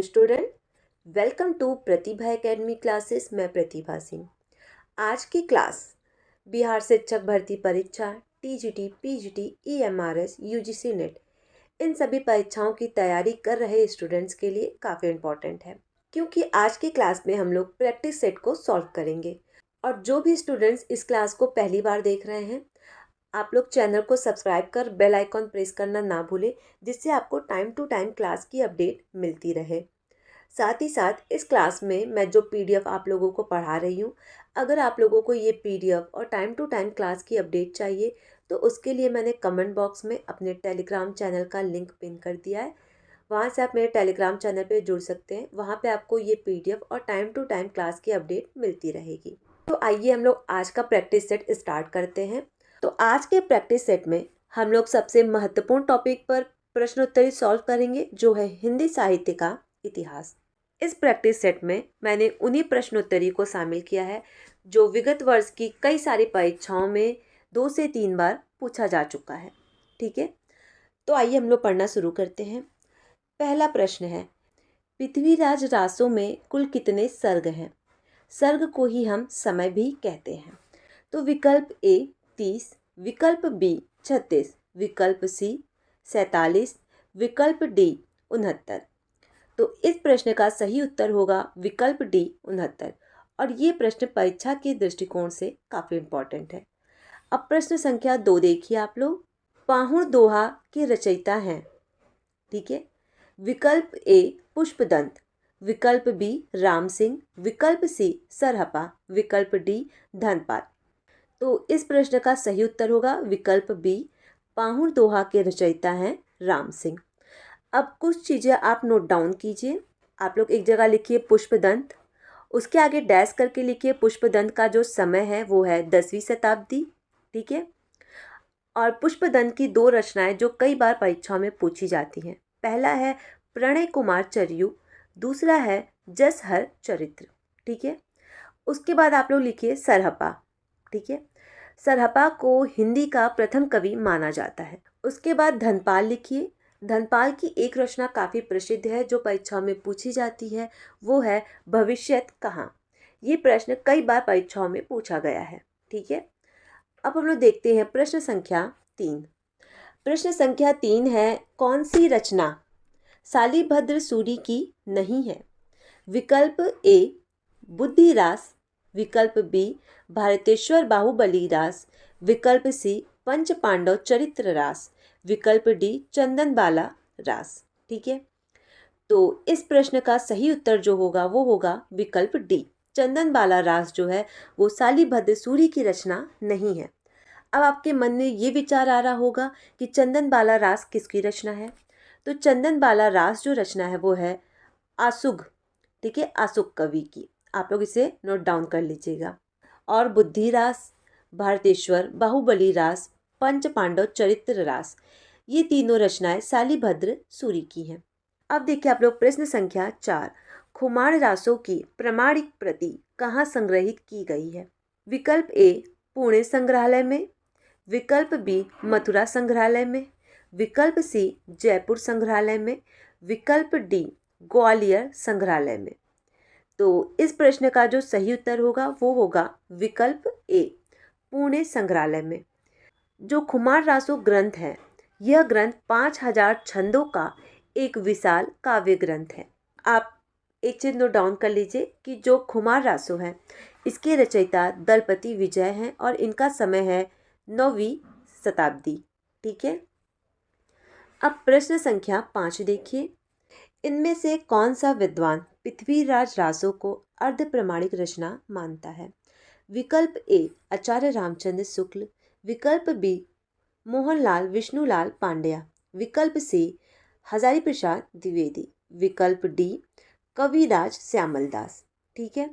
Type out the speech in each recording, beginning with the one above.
Student, welcome to Pratibha academy classes. मैं प्रतिभा सिंह। आज की क्लास बिहार शिक्षक भर्ती परीक्षा, TGT, PGT, EMRS, UGC NET, इन सभी परीक्षाओं की तैयारी कर रहे स्टूडेंट्स के लिए काफ़ी इम्पोर्टेंट है, क्योंकि आज की क्लास में हम लोग प्रैक्टिस सेट को सॉल्व करेंगे। और जो भी स्टूडेंट्स इस क्लास को पहली बार देख रहे हैं, आप लोग चैनल को सब्सक्राइब कर बेल आइकॉन प्रेस करना ना भूलें, जिससे आपको टाइम टू टाइम क्लास की अपडेट मिलती रहे। साथ ही साथ इस क्लास में मैं जो पीडीएफ आप लोगों को पढ़ा रही हूँ, अगर आप लोगों को ये पीडीएफ और टाइम टू टाइम क्लास की अपडेट चाहिए तो उसके लिए मैंने कमेंट बॉक्स में अपने टेलीग्राम चैनल का लिंक पिन कर दिया है। वहाँ से आप मेरे टेलीग्राम चैनल पे जुड़ सकते हैं। वहाँ पे आपको ये पीडीएफ और टाइम टू टाइम क्लास की अपडेट मिलती रहेगी। तो आइए हम लोग आज का प्रैक्टिस सेट स्टार्ट करते हैं। तो आज के प्रैक्टिस सेट में हम लोग सबसे महत्वपूर्ण टॉपिक पर प्रश्नोत्तरी सॉल्व करेंगे, जो है हिंदी साहित्य का इतिहास। इस प्रैक्टिस सेट में मैंने उन्हीं प्रश्नोत्तरी को शामिल किया है जो विगत वर्ष की कई सारी परीक्षाओं में 2 से 3 बार पूछा जा चुका है। ठीक है, तो आइए हम लोग पढ़ना शुरू करते हैं। पहला प्रश्न है, पृथ्वीराज रासों में कुल कितने सर्ग हैं? सर्ग को ही हम समय भी कहते हैं। तो विकल्प ए 30, विकल्प बी 36, विकल्प सी 47, विकल्प डी 69। तो इस प्रश्न का सही उत्तर होगा विकल्प डी 69। और ये प्रश्न परीक्षा के दृष्टिकोण से काफ़ी इम्पोर्टेंट है। अब प्रश्न संख्या 2 देखिए आप लोग। पाहुड़ दोहा के रचयिता हैं, ठीक है। विकल्प ए पुष्पदंत, विकल्प बी राम सिंह, विकल्प सी सरहपा, विकल्प डी धनपाल। तो इस प्रश्न का सही उत्तर होगा विकल्प बी, पाहुड़ दोहा के रचयिता हैं राम सिंह। अब कुछ चीज़ें आप नोट डाउन कीजिए। आप लोग एक जगह लिखिए पुष्पदंत, उसके आगे डैश करके लिखिए पुष्पदंत का जो समय है वो है 10वीं शताब्दी। ठीक है, और पुष्पदंत की 2 रचनाएं जो कई बार परीक्षाओं में पूछी जाती हैं। पहला है प्रणय कुमार चरियु, दूसरा है जसहर चरित्र। ठीक है, उसके बाद आप लोग लिखिए सरहपा। ठीक है, सरहपा को हिंदी का प्रथम कवि माना जाता है। उसके बाद धनपाल लिखिए। धनपाल की एक रचना काफ़ी प्रसिद्ध है जो परीक्षाओं में पूछी जाती है, वो है भविष्यत कहाँ। ये प्रश्न कई बार परीक्षाओं में पूछा गया है। ठीक है, अब हम लोग देखते हैं प्रश्न संख्या 3। प्रश्न संख्या 3 है, कौन सी रचना शालिभद्र सूरी की नहीं है? विकल्प ए बुद्धिरास, विकल्प बी भारतेश्वर बाहुबली रास, विकल्प सी पंच पांडव चरित्र रास, विकल्प डी चंदनबाला रास। ठीक है, तो इस प्रश्न का सही उत्तर जो होगा वो होगा विकल्प डी, चंदनबाला रास जो है वो शालिभद्र सूरी की रचना नहीं है। अब आपके मन में ये विचार आ रहा होगा कि चंदनबाला रास किसकी रचना है? तो चंदनबाला रास जो रचना है वो है आसुग, ठीक है, आसुग कवि की। आप लोग इसे नोट डाउन कर लीजिएगा। और बुद्धिरास, भारतेश्वर बाहुबली रास, पंच पांडव चरित्र रास, ये तीनों रचनाएं शालिभद्र सूरी की हैं। अब देखिए आप लोग प्रश्न संख्या 4, खुमार रासों की प्रमाणिक प्रति कहाँ संग्रहित की गई है? विकल्प ए पुणे संग्रहालय में, विकल्प बी मथुरा संग्रहालय में, विकल्प सी जयपुर संग्रहालय में, विकल्प डी ग्वालियर संग्रहालय में। तो इस प्रश्न का जो सही उत्तर होगा वो होगा विकल्प ए, पुणे संग्रहालय में। जो खुमार रासो ग्रंथ है, यह ग्रंथ 5000 छंदों का एक विशाल काव्य ग्रंथ है। आप एक चीज नोट डाउन कर लीजिए कि जो खुमार रासो है इसके रचयिता दलपति विजय हैं और इनका समय है 9वीं शताब्दी। ठीक है, अब प्रश्न संख्या 5 देखिए। इनमें से कौन सा विद्वान पृथ्वीराज रासो को अर्ध प्रमाणिक रचना मानता है? विकल्प ए आचार्य रामचंद्र शुक्ल, विकल्प बी मोहनलाल विष्णुलाल पांड्या, विकल्प सी हजारी प्रसाद द्विवेदी, विकल्प डी कविराज श्यामल दास। ठीक है,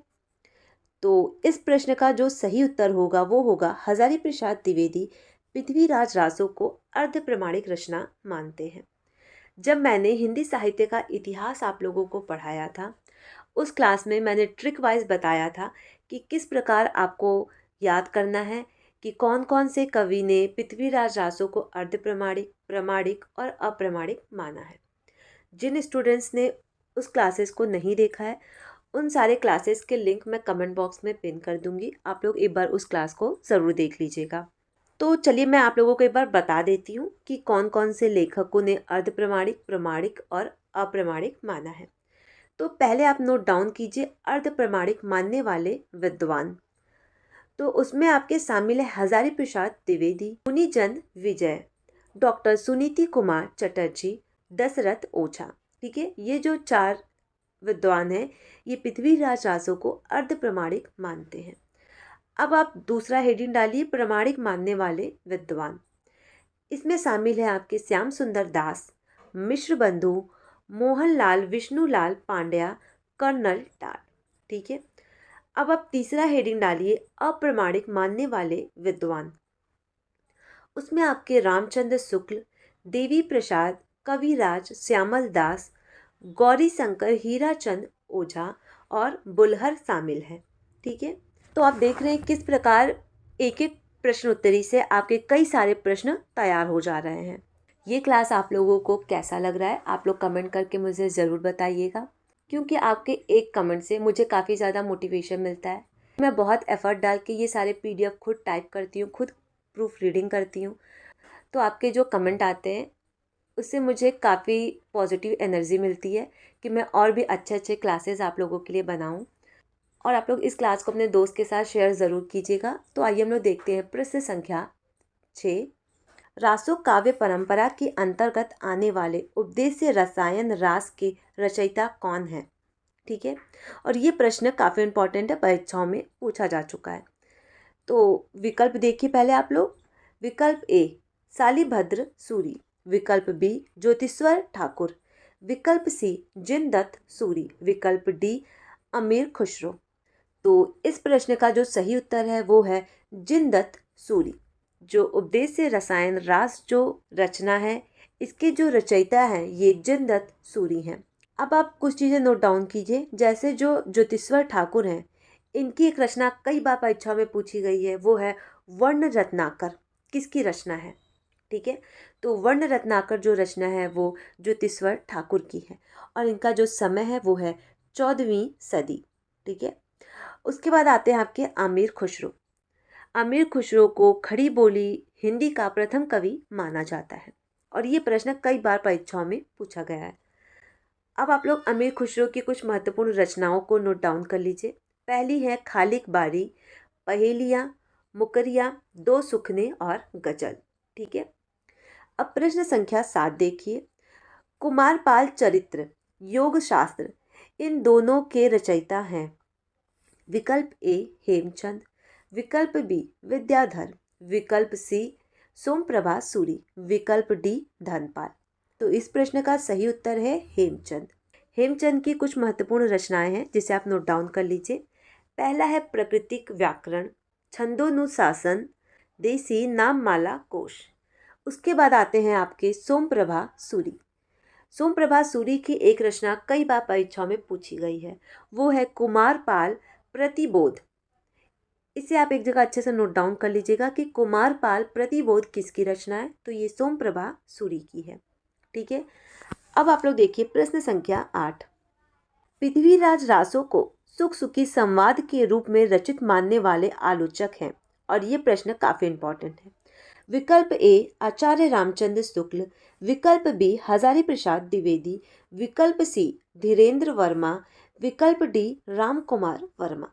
तो इस प्रश्न का जो सही उत्तर होगा वो होगा हजारी प्रसाद द्विवेदी पृथ्वीराज रासो को अर्ध प्रमाणिक रचना मानते हैं। जब मैंने हिंदी साहित्य का इतिहास आप लोगों को पढ़ाया था, उस क्लास में मैंने ट्रिक वाइज बताया था कि किस प्रकार आपको याद करना है कि कौन कौन से कवि ने पृथ्वीराज रासो को अर्ध प्रमाणिक, प्रमाणिक और अप्रमाणिक माना है। जिन स्टूडेंट्स ने उस क्लासेस को नहीं देखा है, उन सारे क्लासेस के लिंक मैं कमेंट बॉक्स में पिन कर दूंगी। आप लोग एक बार उस क्लास को ज़रूर देख लीजिएगा। तो चलिए मैं आप लोगों को एक बार बता देती हूँ कि कौन कौन से लेखकों ने अर्ध प्रमाणिक, प्रमाणिक और अप्रमाणिक माना है। तो पहले आप नोट डाउन कीजिए अर्ध प्रमाणिक मानने वाले विद्वान। तो उसमें आपके शामिल है हजारी प्रसाद द्विवेदी, मुनिचंद विजय, डॉक्टर सुनीति कुमार चटर्जी, दशरथ ओझा। ठीक है, ये जो 4 विद्वान हैं ये पृथ्वीराज रासो को अर्ध प्रमाणिक मानते हैं। अब आप दूसरा हेडिंग डालिए प्रमाणिक मानने वाले विद्वान। इसमें शामिल है आपके श्याम सुंदर दास, मिश्र बंधु, मोहनलाल विष्णुलाल पांड्या, कर्नल टाट। ठीक है, अब आप तीसरा हेडिंग डालिए अप्रमाणिक मानने वाले विद्वान। उसमें आपके रामचंद्र शुक्ल, देवी प्रसाद, कविराज, श्यामल दास, गौरी शंकर, हीराचंद ओझा और बुलहर शामिल है। ठीक है, तो आप देख रहे हैं किस प्रकार एक एक प्रश्नोत्तरी से आपके कई सारे प्रश्न तैयार हो जा रहे हैं। ये क्लास आप लोगों को कैसा लग रहा है आप लोग कमेंट करके मुझे ज़रूर बताइएगा, क्योंकि आपके एक कमेंट से मुझे काफ़ी ज़्यादा मोटिवेशन मिलता है। मैं बहुत एफर्ट डाल के ये सारे PDF खुद टाइप करती हूँ, खुद प्रूफ रीडिंग करती हूँ। तो आपके जो कमेंट आते हैं उससे मुझे काफ़ी पॉजिटिव एनर्जी मिलती है कि मैं और भी अच्छे अच्छे क्लासेस आप लोगों के लिए बनाऊँ। और आप लोग इस क्लास को अपने दोस्त के साथ शेयर ज़रूर कीजिएगा। तो आइए हम लोग देखते हैं प्रश्न संख्या 6। रासो काव्य परंपरा के अंतर्गत आने वाले उपदेश्य रसायन रास के रचयिता कौन है। ठीक है, और ये प्रश्न काफ़ी इंपॉर्टेंट है, परीक्षाओं में पूछा जा चुका है। तो विकल्प देखिए पहले आप लोग। विकल्प A शालिभद्र सूरी, विकल्प B ज्योतिश्वर ठाकुर, विकल्प C जिनदत्त सूरी, विकल्प D अमीर खुसरो। तो इस प्रश्न का जो सही उत्तर है वो है जिनदत्त सूरी। जो उपदेश्य रसायन रास जो रचना है इसके जो रचयिता हैं ये जिनदत्त सूरी हैं। अब आप कुछ चीज़ें नोट डाउन कीजिए, जैसे जो ज्योतिश्वर ठाकुर हैं इनकी एक रचना कई बार परीक्षा में पूछी गई है, वो है वर्ण रत्नाकर। किसकी रचना है? ठीक है, तो वर्ण रत्नाकर जो रचना है वो ज्योतिश्वर ठाकुर की है और इनका जो समय है वो है 14वीं सदी। ठीक है, उसके बाद आते हैं आपके अमीर खुसरो। अमीर खुसरो को खड़ी बोली हिंदी का प्रथम कवि माना जाता है और ये प्रश्न कई बार परीक्षाओं में पूछा गया है। अब आप लोग अमीर खुसरो की कुछ महत्वपूर्ण रचनाओं को नोट डाउन कर लीजिए। पहली है खालिक बारी, पहेलियाँ, मुकरिया, दो सुखने और गजल। ठीक है, अब प्रश्न संख्या 7 देखिए। कुमारपाल चरित्र, योग शास्त्र, इन दोनों के रचयिता हैं। विकल्प A हेमचंद, विकल्प B विद्याधर, विकल्प C सोमप्रभा सूरी, विकल्प D धनपाल। तो इस प्रश्न का सही उत्तर है हेमचंद। हेमचंद की कुछ महत्वपूर्ण रचनाएं हैं जिसे आप नोट डाउन कर लीजिए। पहला है प्राकृतिक व्याकरण, छंदोनुशासन, देसी नाममाला कोश। उसके बाद आते हैं आपके सोमप्रभा सूरी। सोमप्रभा सूरी की एक रचना कई बार परीक्षाओं में पूछी गई है, वो है कुमारपाल प्रतिबोध। इसे आप एक जगह अच्छे से नोट डाउन कर लीजिएगा कि कुमारपाल प्रतिबोध किसकी रचना है, तो ये सोमप्रभा सूरी की है। ठीक है, अब आप लोग देखिए प्रश्न संख्या 8। पृथ्वीराज रासो को सुख सुखी संवाद के रूप में रचित मानने वाले आलोचक हैं और ये प्रश्न काफी इंपॉर्टेंट है। विकल्प A आचार्य रामचंद्र शुक्ल, विकल्प B हजारी प्रसाद द्विवेदी, विकल्प C धीरेन्द्र वर्मा, विकल्प D राम कुमार वर्मा।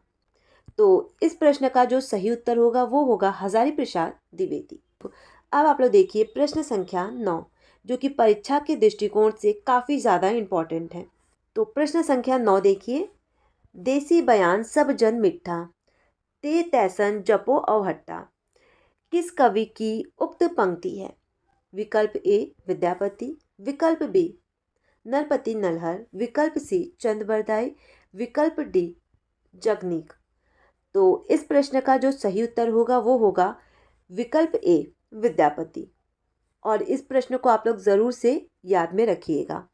तो इस प्रश्न का जो सही उत्तर होगा वो होगा हजारी प्रसाद द्विवेदी। अब आप लोग देखिए प्रश्न संख्या 9 जो कि परीक्षा के दृष्टिकोण से काफ़ी ज़्यादा इम्पॉर्टेंट है। तो प्रश्न संख्या 9 देखिए। देसी बयान सब जन मिठा, ते तैसन जपो अवहट्टा, किस कवि की उक्त पंक्ति है? विकल्प A विद्यापति, विकल्प B नरपति नलहर, विकल्प C चंद बरदाई, विकल्प D जगनीक। तो इस प्रश्न का जो सही उत्तर होगा वो होगा विकल्प A विद्यापति और इस प्रश्न को आप लोग ज़रूर से याद में रखिएगा।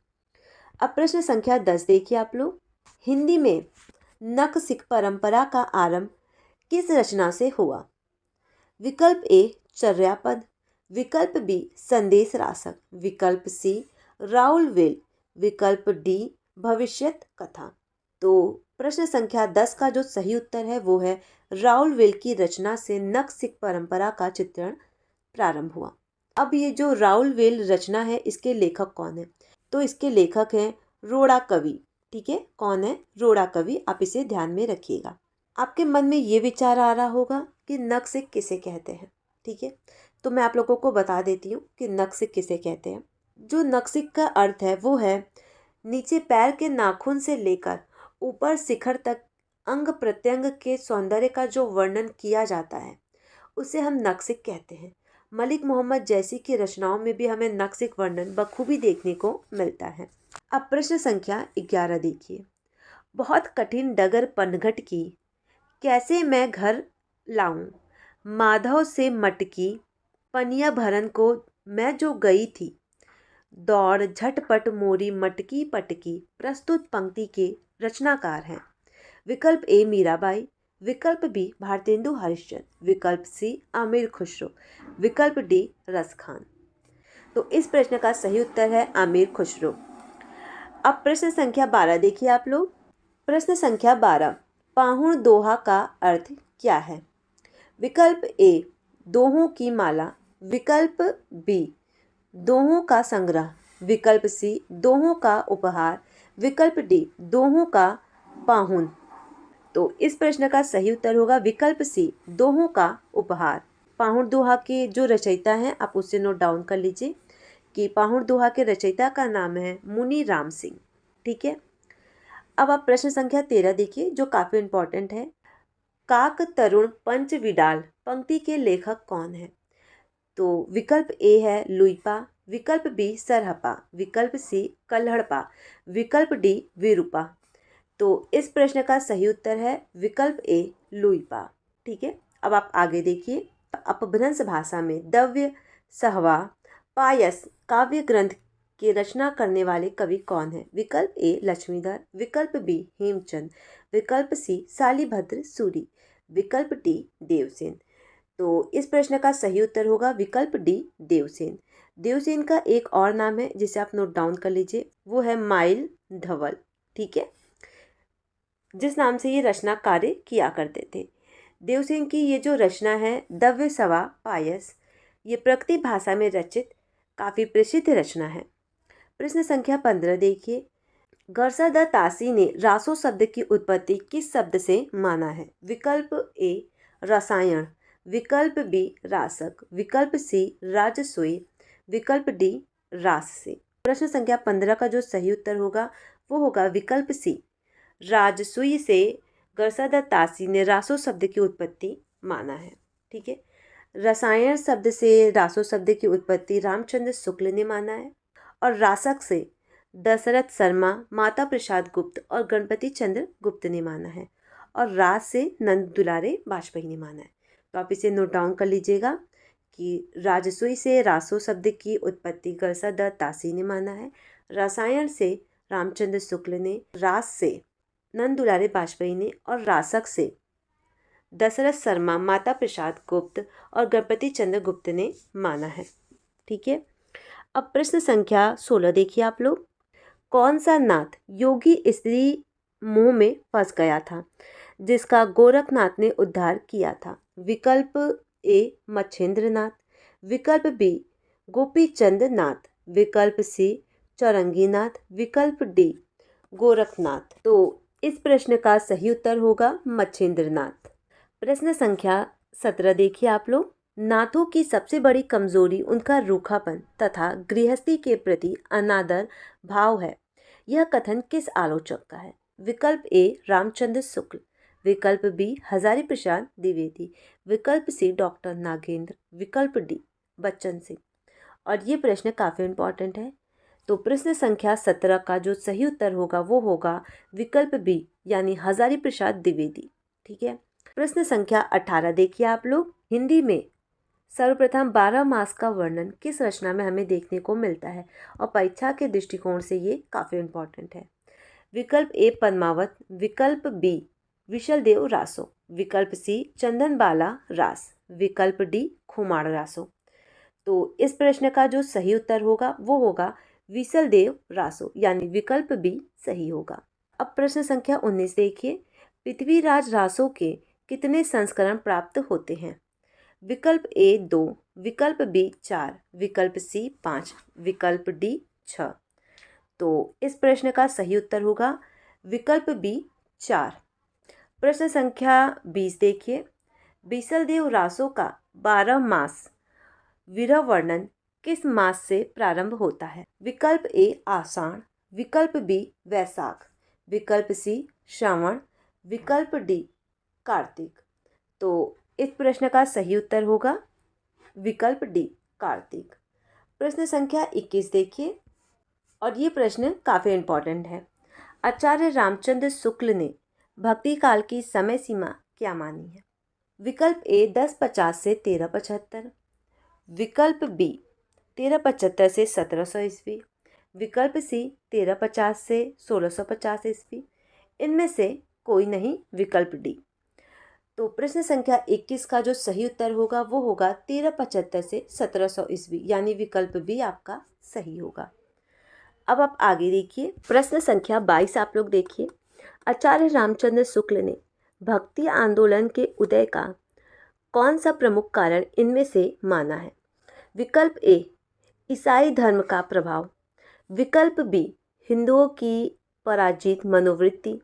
अब प्रश्न संख्या 10 देखिए आप लोग। हिंदी में नक सिख परंपरा का आरंभ किस रचना से हुआ? विकल्प A चर्यापद, विकल्प B संदेश रासक, विकल्प C राउल वेल, विकल्प D भविष्यत कथा। तो प्रश्न संख्या 10 का जो सही उत्तर है वो है राउलवेल की रचना से नक सिख परंपरा का चित्रण प्रारंभ हुआ। अब ये जो राउलवेल रचना है इसके लेखक कौन है? तो इसके लेखक हैं रोड़ा कवि। ठीक है, कौन है? रोड़ा कवि। आप इसे ध्यान में रखिएगा। आपके मन में ये विचार आ रहा होगा कि नक सिख किसे कहते हैं। ठीक है, तो मैं आप लोगों को बता देती हूँ कि नक सिख किसे कहते हैं। जो नक सिख का अर्थ है वो है नीचे पैर के नाखून से लेकर ऊपर शिखर तक अंग प्रत्यंग के सौंदर्य का जो वर्णन किया जाता है उसे हम नक्सिक कहते हैं। मलिक मोहम्मद जैसी की रचनाओं में भी हमें नक्सिक वर्णन बखूबी देखने को मिलता है। अब प्रश्न संख्या 11 देखिए। बहुत कठिन डगर पनघट की, कैसे मैं घर लाऊं, माधव से मटकी, पनिया भरन को मैं जो गई थी, दौड़ झटपट मोरी मटकी पटकी। प्रस्तुत पंक्ति के रचनाकार हैं विकल्प ए मीराबाई, विकल्प बी भारतेंदु हरिश्चंद्र, विकल्प सी आमिर खुसरो, विकल्प डी रस खान। तो इस प्रश्न का सही उत्तर है आमिर खुसरो। अब प्रश्न संख्या 12 देखिए आप लोग। प्रश्न संख्या 12, पाहुण दोहा का अर्थ क्या है? विकल्प ए दोहों की माला, विकल्प बी दोहों का संग्रह, विकल्प सी दोहों का उपहार, विकल्प डी दोहों का पाहुन। तो इस प्रश्न का सही उत्तर होगा विकल्प सी दोहों का उपहार। पाहुण दोहा के जो रचयिता हैं आप उससे नोट डाउन कर लीजिए कि पाहुण दोहा के रचयिता का नाम है मुनि राम सिंह। ठीक है, अब आप प्रश्न संख्या 13 देखिए जो काफ़ी इंपॉर्टेंट है। काक तरुण पंच विडाल पंक्ति के लेखक कौन है? तो विकल्प ए है लुइपा, विकल्प बी सरहपा, विकल्प सी कल्हड़पा, विकल्प डी विरूपा। तो इस प्रश्न का सही उत्तर है विकल्प ए लुइपा। ठीक है, अब आप आगे देखिए। अपभ्रंश भाषा में दव्य सहवा पायस काव्य ग्रंथ की रचना करने वाले कवि कौन है? विकल्प ए लक्ष्मीधर, विकल्प बी हेमचंद, विकल्प सी शालिभद्र सूरी, विकल्प डी देवसेन। तो इस प्रश्न का सही उत्तर होगा विकल्प डी देवसेन। देवसेन का एक और नाम है जिसे आप नोट डाउन कर लीजिए, वो है माइल धवल। ठीक है, जिस नाम से ये रचना कार्य किया करते थे। देवसेन की ये जो रचना है दव्य सवा पायस, ये प्राकृत भाषा में रचित काफ़ी प्रसिद्ध रचना है। प्रश्न संख्या 15 देखिए। गरसद तासी ने रासो शब्द की उत्पत्ति किस शब्द से माना है? विकल्प ए रसायन, विकल्प बी रासक, विकल्प सी राजस्वई, विकल्प डी रास से। प्रश्न संख्या 15 का जो सही उत्तर होगा वो होगा विकल्प सी राजसूय से गरसद तासी ने रासो शब्द की उत्पत्ति माना है। ठीक है, रसायन शब्द से रासो शब्द की उत्पत्ति रामचंद्र शुक्ल ने माना है और रासक से दशरथ शर्मा, माता प्रसाद गुप्त और गणपति चंद्र गुप्त ने माना है और रास से नंद दुलारे वाजपेयी ने माना है। तो आप इसे नोट डाउन कर लीजिएगा कि राजसूय से रासो शब्द की उत्पत्ति गरसद तासी ने माना है, रसायन से रामचंद्र शुक्ल ने, रास से नंद दुलारे वाजपेयी ने और रासक से दशरथ शर्मा, माता प्रसाद गुप्त और गणपति चंद्र गुप्त ने माना है। ठीक है, अब प्रश्न संख्या 16 देखिए आप लोग। कौन सा नाथ योगी स्त्री मोह में फंस गया था जिसका गोरखनाथ ने उद्धार किया था? विकल्प ए मच्छेंद्र नाथ, विकल्प बी गोपीचंद नाथ, विकल्प सी चौरंगी नाथ, विकल्प डी गोरखनाथ। तो इस प्रश्न का सही उत्तर होगा मच्छेंद्र नाथ। प्रश्न संख्या 17 देखिए आप लोग। नाथों की सबसे बड़ी कमजोरी उनका रूखापन तथा गृहस्थी के प्रति अनादर भाव है, यह कथन किस आलोचक का है? विकल्प ए रामचंद्र शुक्ल, विकल्प बी हजारी प्रसाद द्विवेदी, विकल्प सी डॉक्टर नागेंद्र, विकल्प डी बच्चन सिंह। और ये प्रश्न काफ़ी इंपॉर्टेंट है। तो प्रश्न संख्या 17 का जो सही उत्तर होगा वो होगा विकल्प बी यानी हजारी प्रसाद द्विवेदी। ठीक है, प्रश्न संख्या 18 देखिए आप लोग। हिंदी में सर्वप्रथम 12 मास का वर्णन किस रचना में हमें देखने को मिलता है और परीक्षा के दृष्टिकोण से ये काफ़ी इंपॉर्टेंट है? विकल्प ए पद्मावत, विकल्प बी विशलदेव रासो, विकल्प सी चंदनबाला रास, विकल्प डी खुमाड़ रासो। तो इस प्रश्न का जो सही उत्तर होगा वो होगा विसलदेव रासो, यानी विकल्प बी सही होगा। अब प्रश्न संख्या 19 देखिए, पृथ्वीराज रासो के कितने संस्करण प्राप्त होते हैं? विकल्प ए 2, विकल्प बी 4, विकल्प सी 5, विकल्प डी 6। तो इस प्रश्न का सही उत्तर होगा विकल्प बी 4। प्रश्न संख्या 20 देखिए, विसलदेव रासो का 12 मास विरह वर्णन किस मास से प्रारंभ होता है? विकल्प ए आषाढ़, विकल्प बी वैशाख, विकल्प सी श्रावण, विकल्प डी कार्तिक। तो इस प्रश्न का सही उत्तर होगा विकल्प डी कार्तिक। प्रश्न संख्या 21 देखिए, और ये प्रश्न काफ़ी इम्पोर्टेंट है। आचार्य रामचंद्र शुक्ल ने भक्ति काल की समय सीमा क्या मानी है? विकल्प ए 1050 से 1375, विकल्प बी 1375 से 1700 ईस्वी, विकल्प सी 1350 से 1650 ईस्वी, इनमें से कोई नहीं, विकल्प डी। तो प्रश्न संख्या 21 का जो सही उत्तर होगा वो होगा 1375 से 1700 ईस्वी, यानी विकल्प बी आपका सही होगा। अब आप आगे देखिए, प्रश्न संख्या 22 आप लोग देखिए, आचार्य रामचंद्र शुक्ल ने भक्ति आंदोलन के उदय का कौन सा प्रमुख कारण इनमें से माना है? विकल्प ए ईसाई धर्म का प्रभाव, विकल्प बी हिंदुओं की पराजित मनोवृत्ति,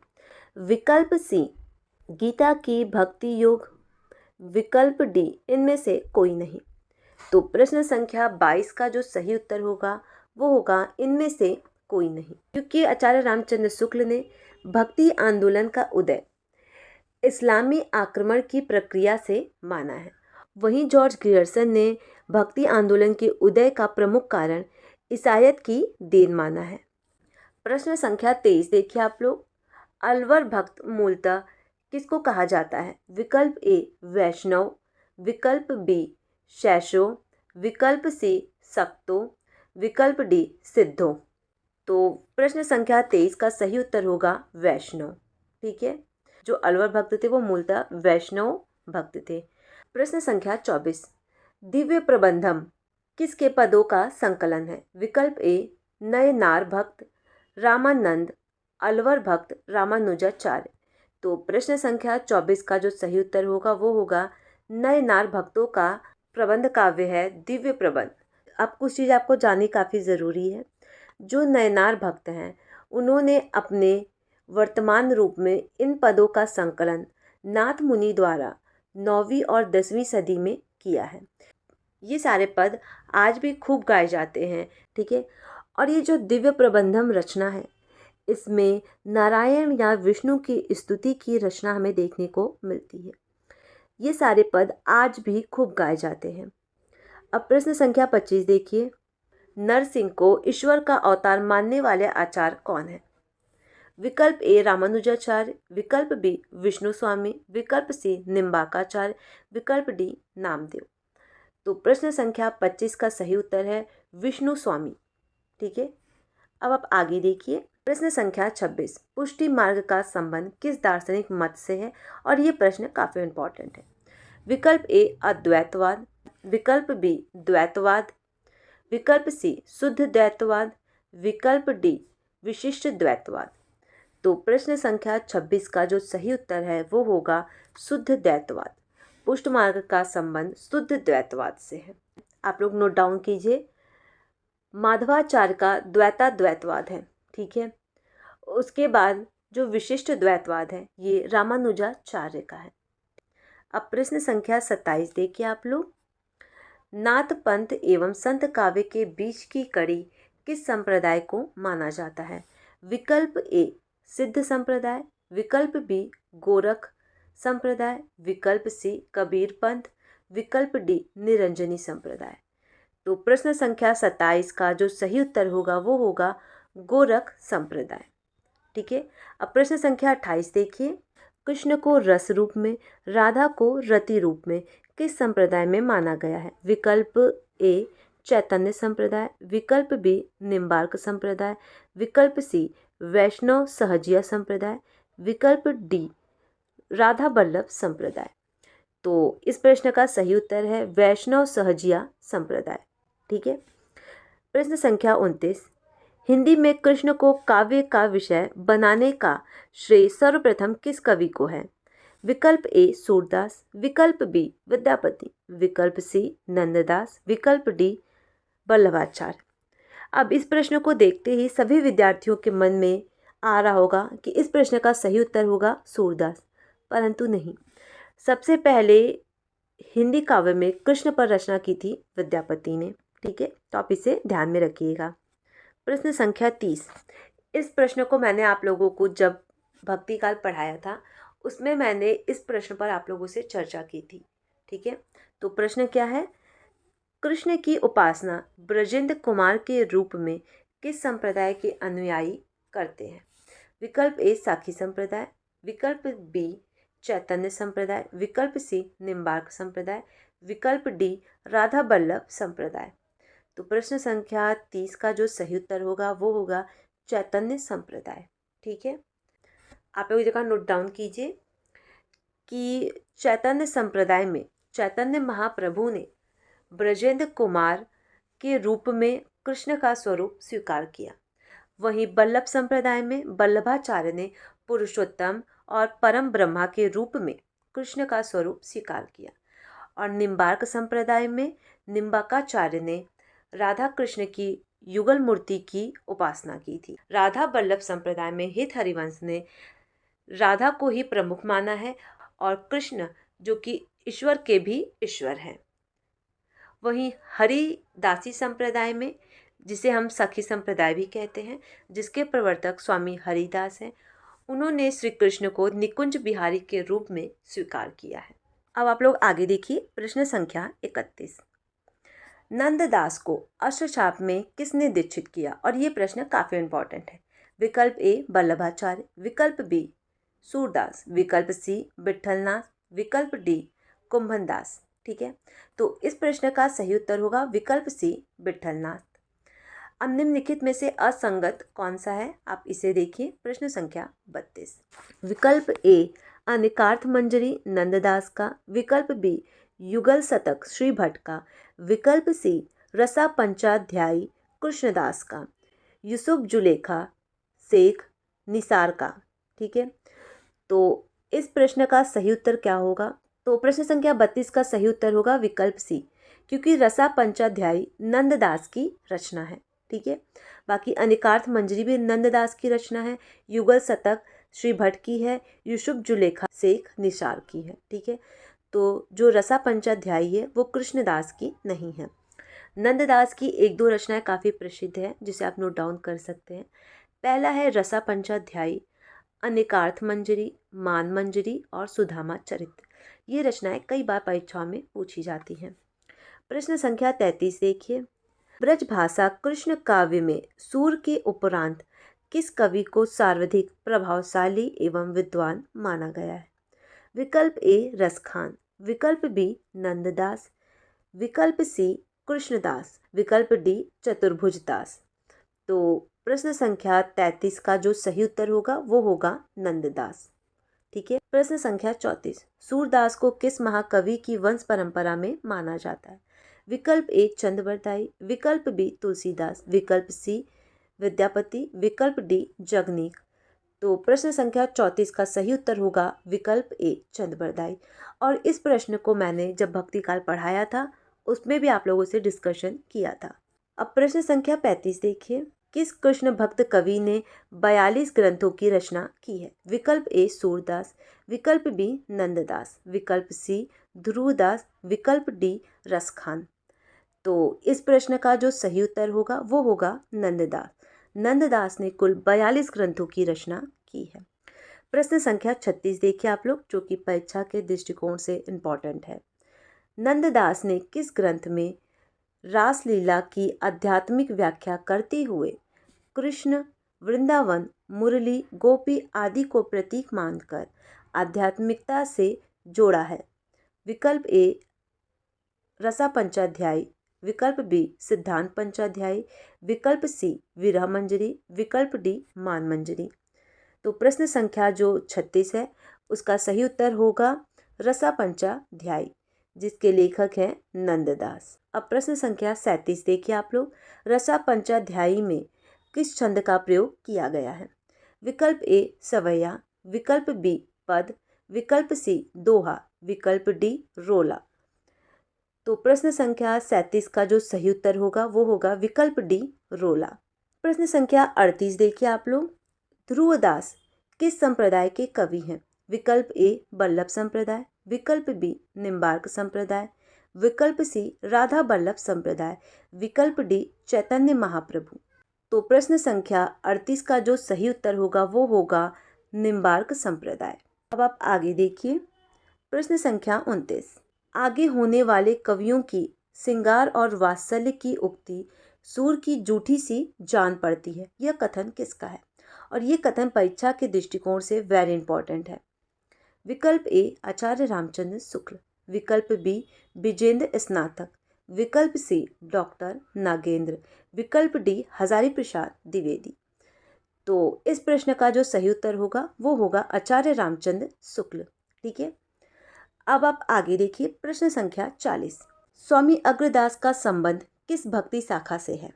विकल्प सी गीता की भक्ति योग, विकल्प डी इनमें से कोई नहीं। तो प्रश्न संख्या 22 का जो सही उत्तर होगा वो होगा इनमें से कोई नहीं, क्योंकि आचार्य रामचंद्र शुक्ल ने भक्ति आंदोलन का उदय इस्लामी आक्रमण की प्रक्रिया से माना है। वहीं जॉर्ज ग्रियर्सन ने भक्ति आंदोलन के उदय का प्रमुख कारण ईसाईयत की देन माना है। प्रश्न संख्या 23 देखिए आप लोग, अलवर भक्त मूलतः किसको कहा जाता है? विकल्प ए वैष्णव, विकल्प बी शैशो, विकल्प सी सक्तो, विकल्प डी सिद्धो। तो प्रश्न संख्या 23 का सही उत्तर होगा वैष्णव। ठीक है, जो अलवर भक्त थे वो मूलतः वैष्णव भक्त थे। प्रश्न संख्या 24, दिव्य प्रबंधम किसके पदों का संकलन है? विकल्प ए नयनार भक्त, रामानंद, अलवर भक्त, रामानुजाचार्य। तो प्रश्न संख्या 24 का जो सही उत्तर होगा वो होगा नयनार भक्तों का प्रबंध काव्य है दिव्य प्रबंध। अब कुछ चीज़ आपको जाननी काफ़ी ज़रूरी है। जो नयनार भक्त हैं उन्होंने अपने वर्तमान रूप में इन पदों का संकलन नाथ मुनि द्वारा 9वीं और 10वीं सदी में किया है। ये सारे पद आज भी खूब गाए जाते हैं। ठीक है, और ये जो दिव्य प्रबंधम रचना है इसमें नारायण या विष्णु की स्तुति की रचना हमें देखने को मिलती है। ये सारे पद आज भी खूब गाए जाते हैं। अब प्रश्न संख्या 25 देखिए, नरसिंह को ईश्वर का अवतार मानने वाले आचार्य कौन है? विकल्प ए रामानुजाचार्य, विकल्प बी विष्णु स्वामी, विकल्प सी निम्बाकाचार्य, विकल्प डी नामदेव। तो प्रश्न संख्या 25 का सही उत्तर है विष्णु स्वामी। ठीक है, अब आप आगे देखिए, प्रश्न संख्या 26, पुष्टि मार्ग का संबंध किस दार्शनिक मत से है? और ये प्रश्न काफ़ी इम्पोर्टेंट है। विकल्प ए अद्वैतवाद, विकल्प बी द्वैतवाद, विकल्प सी शुद्ध द्वैतवाद, विकल्प डी विशिष्ट द्वैतवाद। तो प्रश्न संख्या 26 का जो सही उत्तर है वो होगा शुद्ध द्वैतवाद। पुष्टि मार्ग का संबंध शुद्ध द्वैतवाद से है। आप लोग नोट डाउन कीजिए, माधवाचार्य का द्वैतवाद है। ठीक है, उसके बाद जो विशिष्ट द्वैतवाद है ये रामानुजाचार्य का है। अब प्रश्न संख्या 27 देखिए आप लोग, नाथ पंथ एवं संत काव्य के बीच की कड़ी किस संप्रदाय को माना जाता है? विकल्प ए सिद्ध संप्रदाय, विकल्प बी गोरख संप्रदाय, विकल्प सी कबीर पंथ, विकल्प डी निरंजनी संप्रदाय। तो प्रश्न संख्या 27 का जो सही उत्तर होगा वो होगा गोरख संप्रदाय। ठीक है, अब प्रश्न संख्या 28 देखिए, कृष्ण को रस रूप में, राधा को रति रूप में किस संप्रदाय में माना गया है? विकल्प ए चैतन्य संप्रदाय, विकल्प बी निम्बार्क संप्रदाय, विकल्प सी वैष्णव सहजिया संप्रदाय, विकल्प डी राधा बल्लभ संप्रदाय। तो इस प्रश्न का सही उत्तर है वैष्णव सहजिया संप्रदाय। ठीक है, प्रश्न संख्या 29, हिंदी में कृष्ण को काव्य का विषय बनाने का श्रेय सर्वप्रथम किस कवि को है? विकल्प ए सूरदास, विकल्प बी विद्यापति, विकल्प सी नंददास, विकल्प डी वल्लभाचार्य। अब इस प्रश्न को देखते ही सभी विद्यार्थियों के मन में आ रहा होगा कि इस प्रश्न का सही उत्तर होगा सूरदास, परंतु नहीं। सबसे पहले हिंदी काव्य में कृष्ण पर रचना की थी विद्यापति ने। ठीक है, तो आप इसे ध्यान में रखिएगा। प्रश्न संख्या 30। इस प्रश्न को मैंने आप लोगों को जब भक्ति काल पढ़ाया था उसमें मैंने इस प्रश्न पर आप लोगों से चर्चा की थी। ठीक है, तो प्रश्न क्या है? कृष्ण की उपासना ब्रजेंद्र कुमार के रूप में किस संप्रदाय के अनुयायी करते हैं? विकल्प ए साखी संप्रदाय, विकल्प बी चैतन्य संप्रदाय, विकल्प सी निम्बार्क संप्रदाय, विकल्प डी राधा बल्लभ संप्रदाय। तो प्रश्न संख्या 30 का जो सही उत्तर होगा वो होगा चैतन्य संप्रदाय। ठीक है, आप लोग जगह नोट डाउन कीजिए कि चैतन्य संप्रदाय में चैतन्य महाप्रभु ने ब्रजेंद्र कुमार के रूप में कृष्ण का स्वरूप स्वीकार किया। वहीं बल्लभ संप्रदाय में वल्लभाचार्य ने पुरुषोत्तम और परम ब्रह्मा के रूप में कृष्ण का स्वरूप स्वीकार किया। और निम्बार्क संप्रदाय में निम्बाकाचार्य ने राधा कृष्ण की युगल मूर्ति की उपासना की थी। राधा बल्लभ संप्रदाय में हित हरिवंश ने राधा को ही प्रमुख माना है और कृष्ण जो कि ईश्वर के भी ईश्वर हैं। वहीं हरिदासी संप्रदाय में, जिसे हम सखी संप्रदाय भी कहते हैं, जिसके प्रवर्तक स्वामी हरिदास हैं, उन्होंने श्री कृष्ण को निकुंज बिहारी के रूप में स्वीकार किया है। अब आप लोग आगे देखिए प्रश्न संख्या 31। नंददास को अष्टचाप में किसने दीक्षित किया? और ये प्रश्न काफ़ी इंपॉर्टेंट है। विकल्प ए वल्लभाचार्य, विकल्प बी सूरदास, विकल्प सी विठलनाथ, विकल्प डी कुंभनदास। ठीक है, तो इस प्रश्न का सही उत्तर होगा विकल्प सी विठलनाथ। अब निम्नलिखित में से असंगत कौन सा है? आप इसे देखिए। प्रश्न संख्या 32। विकल्प ए अनिकार्थ मंजरी नंददास का, विकल्प बी युगल शतक श्री भट्ट का, विकल्प सी रसा पंचाध्यायी कृष्णदास का, यूसुफ जुलेखा शेख निसार का। ठीक है, तो इस प्रश्न का सही उत्तर क्या होगा? तो प्रश्न संख्या 32 का सही उत्तर होगा विकल्प सी, क्योंकि रसा पंचाध्यायी नंददास की रचना है। ठीक है, बाकी अनिकार्थ मंजरी भी नंददास की रचना है, युगल शतक श्री भट्ट की है, यूसुफ जुलेखा शेख निसार की है। ठीक है, तो जो रसा पंचाध्यायी है वो कृष्णदास की नहीं है। नंददास की एक दो रचनाएं काफ़ी प्रसिद्ध है जिसे आप नोट डाउन कर सकते हैं। पहला है रसा पंचाध्यायी, अनिकार्थ मंजरी, मान मंजरी और सुधामा चरित्र। ये रचनाएं कई बार परीक्षाओं में पूछी जाती हैं। प्रश्न संख्या 33 देखिए। ब्रजभाषा कृष्ण काव्य में सूर के उपरांत किस कवि को सर्वाधिक प्रभावशाली एवं विद्वान माना गया है? विकल्प ए रसखान, विकल्प बी नंददास, विकल्प सी कृष्णदास, विकल्प डी चतुर्भुजदास। तो प्रश्न संख्या 33 का जो सही उत्तर होगा वो होगा नंददास। ठीक है, प्रश्न संख्या 34। सूरदास को किस महाकवि की वंश परंपरा में माना जाता है? विकल्प ए चंद्रबरदाई, विकल्प बी तुलसीदास, विकल्प सी विद्यापति, विकल्प डी जगनीक। तो प्रश्न संख्या 34 का सही उत्तर होगा विकल्प ए चंद्रबरदाई। और इस प्रश्न को मैंने जब भक्ति काल पढ़ाया था उसमें भी आप लोगों से डिस्कशन किया था। अब प्रश्न संख्या 35 देखिए। किस कृष्ण भक्त कवि ने 42 ग्रंथों की रचना की है? विकल्प ए सूरदास, विकल्प बी नंददास, विकल्प सी ध्रुवदास, विकल्प डी रसखान। तो इस प्रश्न का जो सही उत्तर होगा वो होगा नंददास। नंददास ने कुल 42 ग्रंथों की रचना की है। प्रश्न संख्या 36 देखिए आप लोग, जो कि परीक्षा के दृष्टिकोण से इम्पॉर्टेंट है। नंददास ने किस ग्रंथ में रासलीला की आध्यात्मिक व्याख्या करते हुए कृष्ण, वृंदावन, मुरली, गोपी आदि को प्रतीक मानकर आध्यात्मिकता से जोड़ा है? विकल्प ए रसा पंचाध्यायी, विकल्प बी सिद्धांत पंचाध्यायी, विकल्प सी विरह मंजरी, विकल्प डी मान मंजरी। तो प्रश्न संख्या जो 36 है उसका सही उत्तर होगा रसा पंचाध्यायी, जिसके लेखक हैं नंददास। अब प्रश्न संख्या 37 देखिए आप लोग। रसा पंचाध्यायी में किस छंद का प्रयोग किया गया है? विकल्प ए सवैया, विकल्प बी पद, विकल्प सी दोहा, विकल्प डी रोला। तो प्रश्न संख्या 37 का जो सही उत्तर होगा वो होगा विकल्प डी रोला। प्रश्न संख्या 38 देखिए आप लोग। ध्रुवदास किस संप्रदाय के कवि हैं? विकल्प ए बल्लभ संप्रदाय, विकल्प बी निम्बार्क संप्रदाय, विकल्प सी राधा बल्लभ संप्रदाय, विकल्प डी चैतन्य महाप्रभु। तो प्रश्न संख्या 38 का जो सही उत्तर होगा वो होगा निम्बार्क संप्रदाय। अब आप आगे देखिए। प्रश्न संख्या 29। आगे होने वाले कवियों की सिंगार और वात्सल्य की उक्ति सूर की जूठी सी जान पड़ती है, यह कथन किसका है? और ये कथन परीक्षा के दृष्टिकोण से वेरी इंपॉर्टेंट है। विकल्प ए आचार्य रामचंद्र शुक्ल, विकल्प बी विजेंद्र स्नातक, विकल्प सी डॉक्टर नागेंद्र, विकल्प डी हजारी प्रसाद द्विवेदी। तो इस प्रश्न का जो सही उत्तर होगा वो होगा आचार्य रामचंद्र शुक्ल। ठीक है, अब आप आगे देखिए। प्रश्न संख्या 40। स्वामी अग्रदास का संबंध किस भक्ति शाखा से है?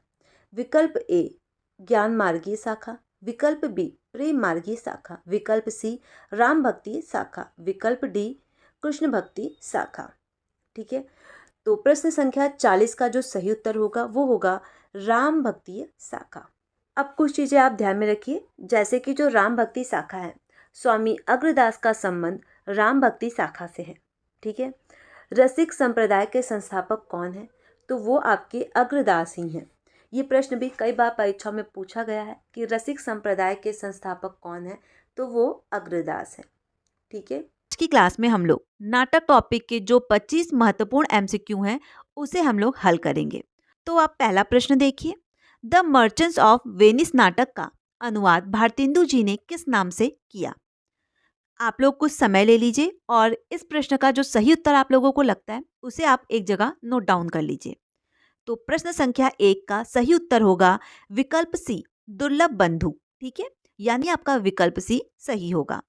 विकल्प ए ज्ञान मार्गीय शाखा, विकल्प बी प्रेम मार्गीय शाखा, विकल्प सी राम भक्ति शाखा, विकल्प डी कृष्ण भक्ति शाखा। ठीक है, तो प्रश्न संख्या 40 का जो सही उत्तर होगा वो होगा राम भक्ति शाखा। अब कुछ चीज़ें आप ध्यान में रखिए, जैसे कि जो राम भक्ति शाखा है, स्वामी अग्रदास का संबंध राम भक्ति शाखा से है। ठीक है, रसिक संप्रदाय के संस्थापक कौन है? तो वो आपके अग्रदास ही हैं। ये प्रश्न भी कई बार परीक्षा में पूछा गया है कि रसिक संप्रदाय के संस्थापक कौन है, तो वो अग्रदास है। ठीक है, आज की क्लास में हम लोग नाटक टॉपिक के जो 25 महत्वपूर्ण एमसीक्यू हैं उसे हम लोग हल करेंगे। तो आप पहला प्रश्न देखिए। द मर्चेंट्स ऑफ वेनिस नाटक का अनुवाद भारतेंदु जी ने किस नाम से किया? आप लोग कुछ समय ले लीजिए और इस प्रश्न का जो सही उत्तर आप लोगों को लगता है उसे आप एक जगह नोट डाउन कर लीजिए। तो प्रश्न संख्या 1 का सही उत्तर होगा विकल्प सी दुर्लभ बंधु। ठीक है, यानी आपका विकल्प सी सही होगा।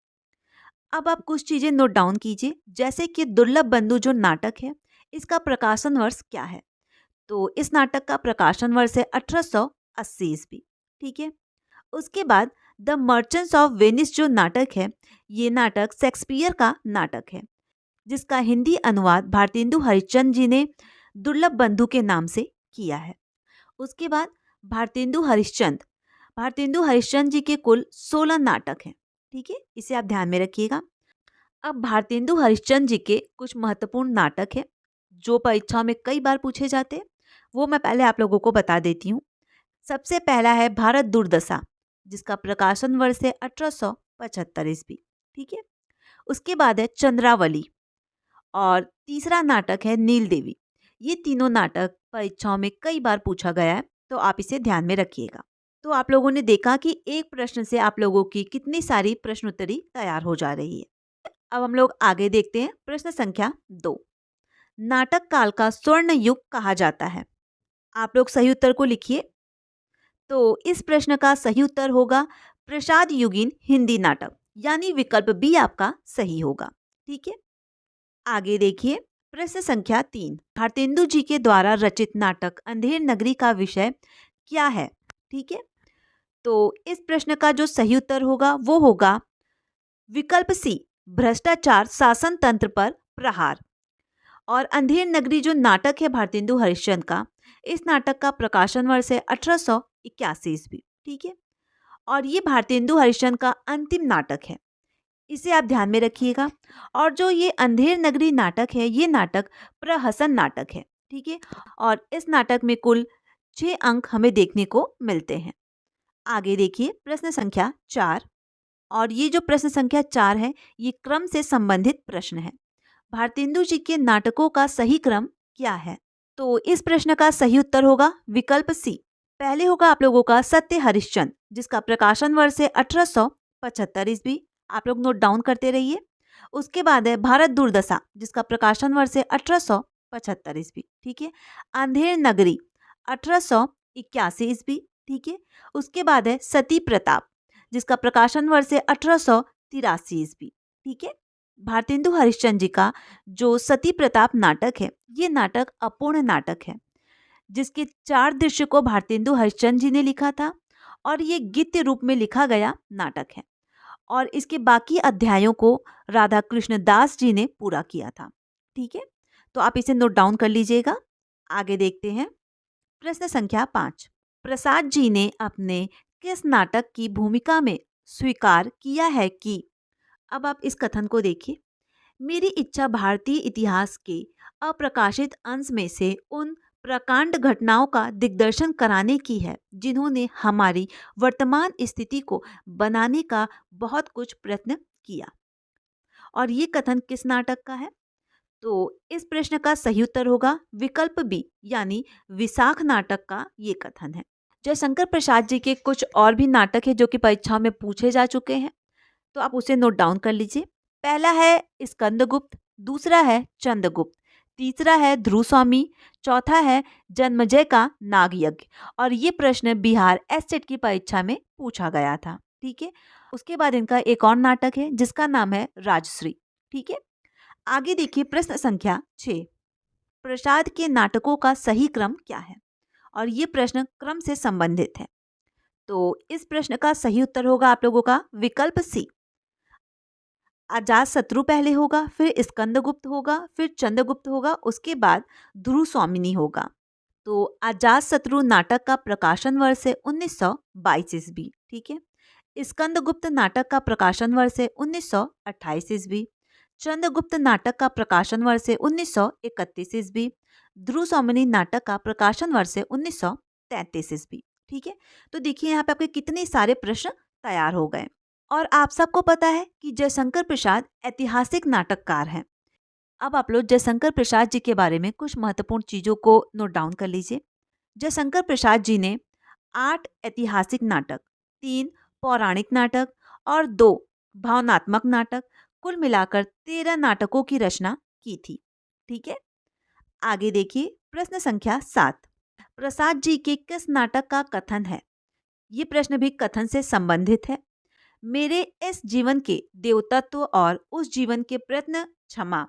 अब आप कुछ चीजें नोट डाउन कीजिए, जैसे कि दुर्लभ बंधु जो नाटक है इसका प्रकाशन वर्ष क्या है? तो इस नाटक का प्रकाशन वर्ष है 1880 ईस्वी। ठीक है, उसके बाद द मर्चेंट्स ऑफ वेनिस जो नाटक है, ये नाटक शेक्सपियर का नाटक है, जिसका हिंदी अनुवाद भारतेंदु हरिश्चंद्र जी ने दुर्लभ बंधु के नाम से किया है। उसके बाद भारतेंदु हरिश्चंद्र जी के कुल 16 नाटक हैं। ठीक है, इसे आप ध्यान में रखिएगा। अब भारतेंदु हरिश्चंद्र जी के कुछ महत्वपूर्ण नाटक हैं जो परीक्षा में कई बार पूछे जाते हैं, वो मैं पहले आप लोगों को बता देती हूँ। सबसे पहला है भारत दुर्दशा, जिसका प्रकाशन वर्ष है 1875 ईस्वी। ठीक है, उसके बाद है चंद्रावली और तीसरा नाटक है नील देवी। ये तीनों नाटक परीक्षाओं में कई बार पूछा गया है, तो आप इसे ध्यान में रखिएगा। तो आप लोगों ने देखा कि एक प्रश्न से आप लोगों की कितनी सारी प्रश्नोत्तरी तैयार हो जा रही है। अब हम लोग आगे देखते हैं। प्रश्न संख्या 2, नाटक काल का स्वर्ण युग कहा जाता है। आप लोग सही उत्तर को लिखिए। तो इस प्रश्न का सही उत्तर होगा प्रसाद युगीन हिंदी नाटक, यानी विकल्प बी आपका सही होगा। ठीक है, आगे देखिए। प्रश्न संख्या 3, भारतेंदु जी के द्वारा रचित नाटक अंधेर नगरी का विषय क्या है? ठीक है, तो इस प्रश्न का जो सही उत्तर होगा वो होगा विकल्प सी भ्रष्टाचार शासन तंत्र पर प्रहार। और अंधेर नगरी जो नाटक है भारतेंदु हरिश्चंद्र का, इस नाटक का प्रकाशन वर्ष है 1881 ईस्वी। ठीक है, और ये भारतेंदु हरिश्चंद्र का अंतिम नाटक है, इसे आप ध्यान में रखिएगा। और जो ये अंधेर नगरी नाटक है, ये नाटक प्रहसन नाटक है। ठीक है, और इस नाटक में कुल 6 अंक हमें देखने को मिलते हैं। आगे देखिए प्रश्न संख्या 4, और ये जो प्रश्न संख्या 4 है ये क्रम से संबंधित प्रश्न है। भारतेंदु जी के नाटकों का सही क्रम क्या है? तो इस प्रश्न का सही उत्तर होगा विकल्प सी। पहले होगा आप लोगों का सत्य हरिश्चंद्र, जिसका प्रकाशन वर्ष है 1875 ईस्वी। आप लोग नोट डाउन करते रहिए। उसके बाद है भारत दुर्दशा, जिसका प्रकाशन वर्ष है 1875 ईस्वी। ठीक है, अंधेर नगरी 1881 ईस्वी। ठीक है, उसके बाद है सती प्रताप, जिसका प्रकाशन वर्ष है 1883 ईस्वी। ठीक है, भारतेंदु हरिश्चंद्र जी का जो सती प्रताप नाटक है, ये नाटक अपूर्ण नाटक है, जिसके 4 दृश्य को भारतेंदु हरिश्चंद्र जी ने लिखा था और ये गीत रूप में लिखा गया नाटक है और इसके बाकी अध्यायों को राधा कृष्ण दास जी ने पूरा किया था। ठीक है, तो आप इसे नोट डाउन कर लीजिएगा। आगे देखते हैं प्रश्न संख्या 5। प्रसाद जी ने अपने किस नाटक की भूमिका में स्वीकार किया है कि, अब आप इस कथन को देखिए, मेरी इच्छा भारतीय इतिहास के अप्रकाशित अंश में से उन प्रकांड घटनाओं का दिग्दर्शन कराने की है जिन्होंने हमारी वर्तमान स्थिति को बनाने का बहुत कुछ प्रयत्न किया। और ये कथन किस नाटक का है? तो इस प्रश्न का सही उत्तर होगा विकल्प बी, यानी विशाख नाटक का ये कथन है। जयशंकर प्रसाद जी के कुछ और भी नाटक है जो कि परीक्षाओं में पूछे जा चुके हैं, तो आप उसे नोट डाउन कर लीजिए। पहला है स्कंदगुप्त, दूसरा है चंद्रगुप्त, तीसरा है ध्रुव स्वामी, चौथा है जन्मजय का नाग यज्ञ। और ये प्रश्न बिहार एससेट की परीक्षा में पूछा गया था। ठीक है, उसके बाद इनका एक और नाटक है जिसका नाम है राजश्री। ठीक है, आगे देखिए प्रश्न संख्या 6। प्रसाद के नाटकों का सही क्रम क्या है? और ये प्रश्न क्रम से संबंधित है। तो इस प्रश्न का सही उत्तर होगा आप लोगों का विकल्प सी, अजात शत्रु पहले होगा, फिर स्कंदगुप्त होगा, फिर चंद्रगुप्त होगा, उसके बाद ध्रुव स्वामिनी होगा। तो अजात शत्रु नाटक का प्रकाशन वर्ष है 1922 ईस्वी। ठीक है, स्कंदगुप्त नाटक का प्रकाशन वर्ष है 1928 ईस्वी। चंद्रगुप्त नाटक का प्रकाशन वर्ष है 1931 ईस्वी। ध्रुव स्वामिनी नाटक का प्रकाशन वर्ष है 1933 ईस्वी। ठीक है, तो देखिए यहाँ पे आपके कितने सारे प्रश्न तैयार हो गए। और आप सबको पता है कि जयशंकर प्रसाद ऐतिहासिक नाटककार हैं। अब आप लोग जयशंकर प्रसाद जी के बारे में कुछ महत्वपूर्ण चीजों को नोट डाउन कर लीजिए। जयशंकर प्रसाद जी ने 8 ऐतिहासिक नाटक, 3 पौराणिक नाटक और 2 भावनात्मक नाटक, कुल मिलाकर 13 नाटकों की रचना की थी। ठीक है, आगे देखिए प्रश्न संख्या 7। प्रसाद जी के किस नाटक का कथन है? ये प्रश्न भी कथन से संबंधित है। मेरे इस जीवन के देवतत्व और उस जीवन के प्रयत्न क्षमा,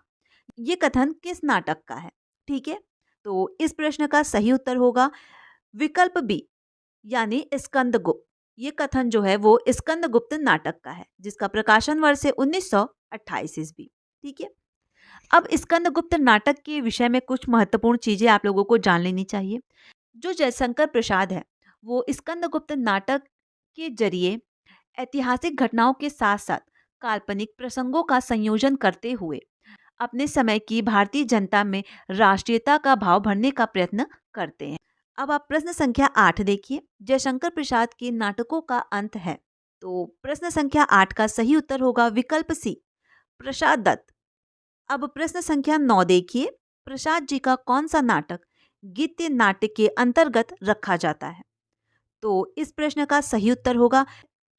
ये कथन किस नाटक का है? ठीक है, तो इस प्रश्न का सही उत्तर होगा विकल्प बी, यानी स्कंदगुप्त। ये कथन जो है वो स्कंदगुप्त नाटक का है जिसका प्रकाशन वर्ष है 1928 ईस्वी। ठीक है, अब स्कंदगुप्त नाटक के विषय में कुछ महत्वपूर्ण चीजें आप लोगों को जान लेनी चाहिए। जो जयशंकर प्रसाद है वो स्कंदगुप्त नाटक के जरिए ऐतिहासिक घटनाओं के साथ साथ काल्पनिक प्रसंगों का संयोजन करते हुए अपने समय की भारतीय जनता में राष्ट्रीयता का भाव भरने का प्रयत्न करते हैं। अब आप प्रश्न संख्या 8 देखिए, जयशंकर प्रसाद के नाटकों का अंत है। तो प्रश्न संख्या 8 का सही उत्तर होगा विकल्प सी, प्रसाद दत्त। अब प्रश्न संख्या 9 देखिए, प्रसाद जी का कौन सा नाटक गीत नाट्य के अंतर्गत रखा जाता है? तो इस प्रश्न का सही उत्तर होगा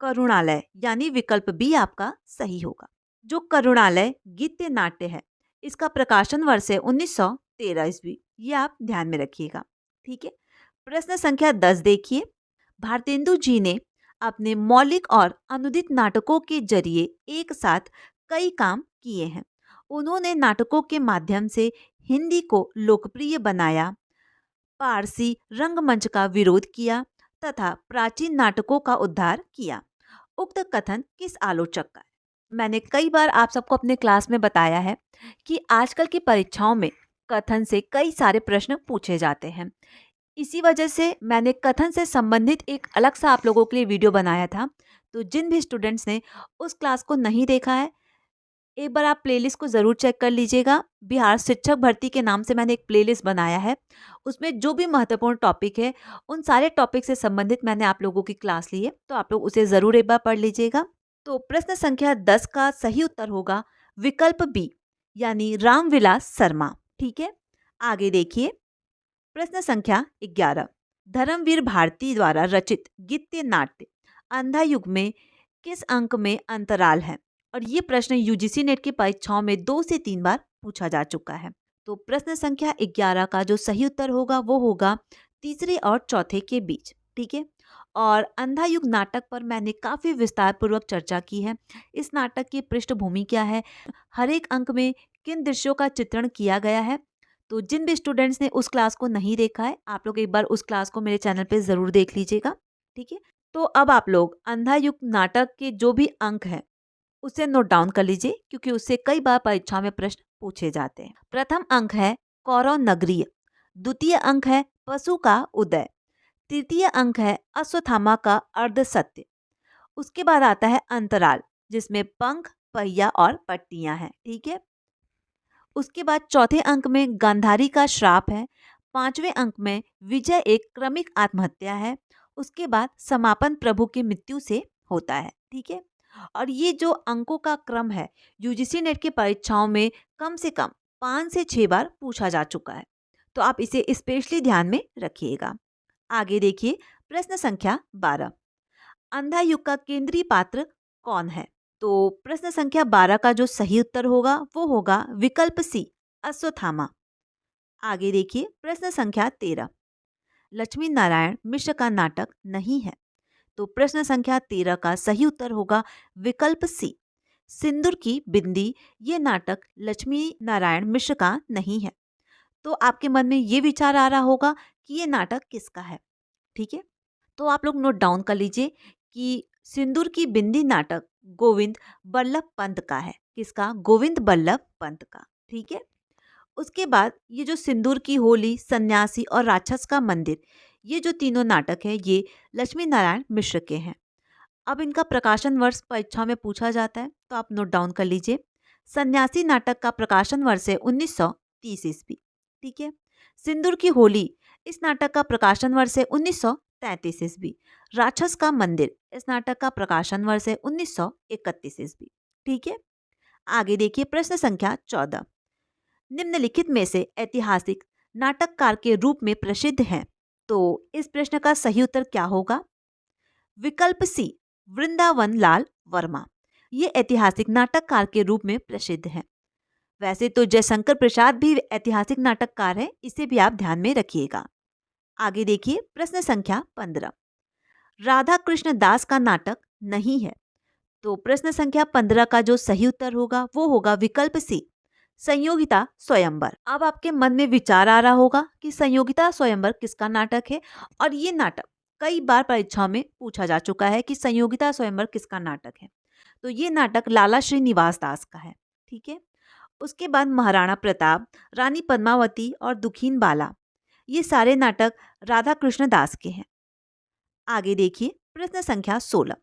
करुणालय, यानी विकल्प बी आपका सही होगा। जो करुणालय गीत नाट्य है इसका प्रकाशन वर्ष है 1913 ईस्वी, ये आप ध्यान में रखिएगा। ठीक है, प्रश्न संख्या 10 देखिए, भारतेंदु जी ने अपने मौलिक और अनुदित नाटकों के जरिए एक साथ कई काम किए हैं। उन्होंने नाटकों के माध्यम से हिंदी को लोकप्रिय बनाया, पारसी रंगमंच का विरोध किया तथा प्राचीन नाटकों का उद्धार किया। उक्त कथन किस आलोचक का है? मैंने कई बार आप सबको अपने क्लास में बताया है कि आजकल की परीक्षाओं में कथन से कई सारे प्रश्न पूछे जाते हैं। इसी वजह से मैंने कथन से संबंधित एक अलग सा आप लोगों के लिए वीडियो बनाया था। तो जिन भी स्टूडेंट्स ने उस क्लास को नहीं देखा है, एक बार आप प्लेलिस्ट को ज़रूर चेक कर लीजिएगा। बिहार शिक्षक भर्ती के नाम से मैंने एक प्लेलिस्ट बनाया है, उसमें जो भी महत्वपूर्ण टॉपिक है उन सारे टॉपिक से संबंधित मैंने आप लोगों की क्लास ली है, तो आप लोग उसे ज़रूर एक बार पढ़ लीजिएगा। तो प्रश्न संख्या 10 का सही उत्तर होगा विकल्प बी, यानी रामविलास शर्मा। ठीक है, आगे देखिए प्रश्न संख्या 11, धर्मवीर भारती द्वारा रचित गीत नाट्य अंधा युग में किस अंक में अंतराल है? और ये प्रश्न यूजीसी नेट की परीक्षाओं में 2 से 3 बार पूछा जा चुका है। तो प्रश्न संख्या 11 का जो सही उत्तर होगा वो होगा तीसरे और चौथे के बीच। ठीक है, और अंधा युग नाटक पर मैंने काफ़ी विस्तार पूर्वक चर्चा की है। इस नाटक की पृष्ठभूमि क्या है, हर एक अंक में किन दृश्यों का चित्रण किया गया है। तो जिन भी स्टूडेंट्स ने उस क्लास को नहीं देखा है, आप लोग एक बार उस क्लास को मेरे चैनल पे ज़रूर देख लीजिएगा। ठीक है, तो अब आप लोग अंधा युग नाटक के जो भी अंक हैं उसे नोट डाउन कर लीजिए, क्योंकि उससे कई बार परीक्षा में प्रश्न पूछे जाते हैं। प्रथम अंक है कौरव नगरीय, द्वितीय अंक है पशु का उदय, तृतीय अंक है अश्वत्थामा का अर्ध सत्य। उसके बाद आता है अंतराल, जिसमें पंख, पहिया और पट्टियां हैं। ठीक है। उसके बाद चौथे अंक में गांधारी का श्राप है। पांचवें अंक में विजय एक क्रमिक आत्महत्या है। उसके बाद समापन प्रभु की मृत्यु से होता है। ठीक है। और ये जो अंकों का क्रम है, यूजीसी नेट की परीक्षाओं में कम से कम 5 से 6 बार पूछा जा चुका है, तो आप इसे स्पेशली ध्यान में रखिएगा। आगे देखिए प्रश्न संख्या 12, अंधा युग का केंद्रीय पात्र कौन है? तो प्रश्न संख्या 12 का जो सही उत्तर होगा वो होगा विकल्प सी, अश्वत्थामा। आगे देखिए प्रश्न संख्या 13, लक्ष्मी नारायण मिश्र का नाटक नहीं है। तो प्रश्न संख्या 13 का सही उत्तर होगा विकल्प सी, सिंदूर की बिंदी। ये नाटक लक्ष्मी नारायण मिश्र का नहीं है। तो आपके मन में ये विचार आ रहा होगा कि ये नाटक किसका है। ठीक है। तो आप लोग नोट डाउन कर लीजिए कि सिंदूर की बिंदी नाटक गोविंद बल्लभ पंत का है। किसका? गोविंद बल्लभ पंत का। ठीक है। उसके बाद ये जो सिंदूर की होली, सन्यासी और राक्षस का मंदिर, ये जो तीनों नाटक है ये लक्ष्मी नारायण मिश्र के हैं। अब इनका प्रकाशन वर्ष परीक्षा में पूछा जाता है, तो आप नोट डाउन कर लीजिए। सन्यासी नाटक का प्रकाशन वर्ष है 1930 ईस्वी। ठीक है। सिंदूर की होली, इस नाटक का प्रकाशन वर्ष है 1933 ईस्वी। राक्षस का मंदिर, इस नाटक का प्रकाशन वर्ष है 1931 ईस्वी। ठीक है। आगे देखिए प्रश्न संख्या 14, निम्नलिखित में से ऐतिहासिक नाटककार के रूप में प्रसिद्ध हैं। तो इस प्रश्न का सही उत्तर क्या होगा? विकल्प सी, वृंदावन लाल वर्मा। ये ऐतिहासिक नाटककार के रूप में प्रसिद्ध हैं। वैसे तो जयशंकर प्रसाद भी ऐतिहासिक नाटककार है, इसे भी आप ध्यान में रखिएगा। आगे देखिए प्रश्न संख्या 15, राधा कृष्ण दास का नाटक नहीं है। तो प्रश्न संख्या 15 का जो सही उत्तर होगा वो होगा विकल्प सी, संयोगिता स्वयंवर। अब आपके मन में विचार आ रहा होगा कि संयोगिता स्वयंवर किसका नाटक है, और ये नाटक कई बार परीक्षाओं में पूछा जा चुका है कि संयोगिता स्वयंवर किसका नाटक है। तो ये नाटक लाला श्रीनिवास दास का है। ठीक है। उसके बाद महाराणा प्रताप, रानी पद्मावती और दुखीन बाला, ये सारे नाटक राधा कृष्ण दास के हैं। आगे देखिए प्रश्न संख्या 16,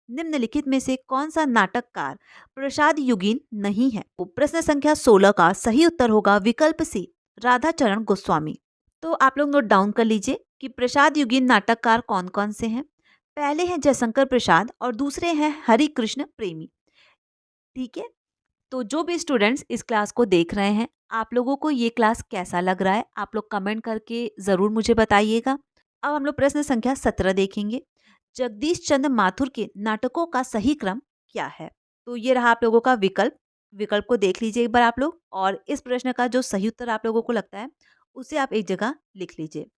निम्नलिखित में से कौन सा नाटककार प्रसाद युगीन नहीं है? तो प्रश्न संख्या 16 का सही उत्तर होगा विकल्प सी, राधाचरण गोस्वामी। तो आप लोग नोट डाउन कर लीजिए कि प्रसाद युगीन नाटककार कौन कौन से हैं। पहले हैं जयशंकर प्रसाद और दूसरे हैं हरि कृष्ण प्रेमी। ठीक है। तो जो भी स्टूडेंट्स इस क्लास को देख रहे हैं, आप लोगों को ये क्लास कैसा लग रहा है, आप लोग कमेंट करके ज़रूर मुझे बताइएगा। अब हम लोग प्रश्न संख्या 17 देखेंगे। जगदीश चंद्र माथुर के नाटकों का सही क्रम क्या है? तो ये रहा आप लोगों का विकल्प। विकल्प को देख लीजिए एक बार आप लोग, और इस प्रश्न का जो सही उत्तर आप लोगों को लगता है उसे आप एक जगह लिख लीजिए।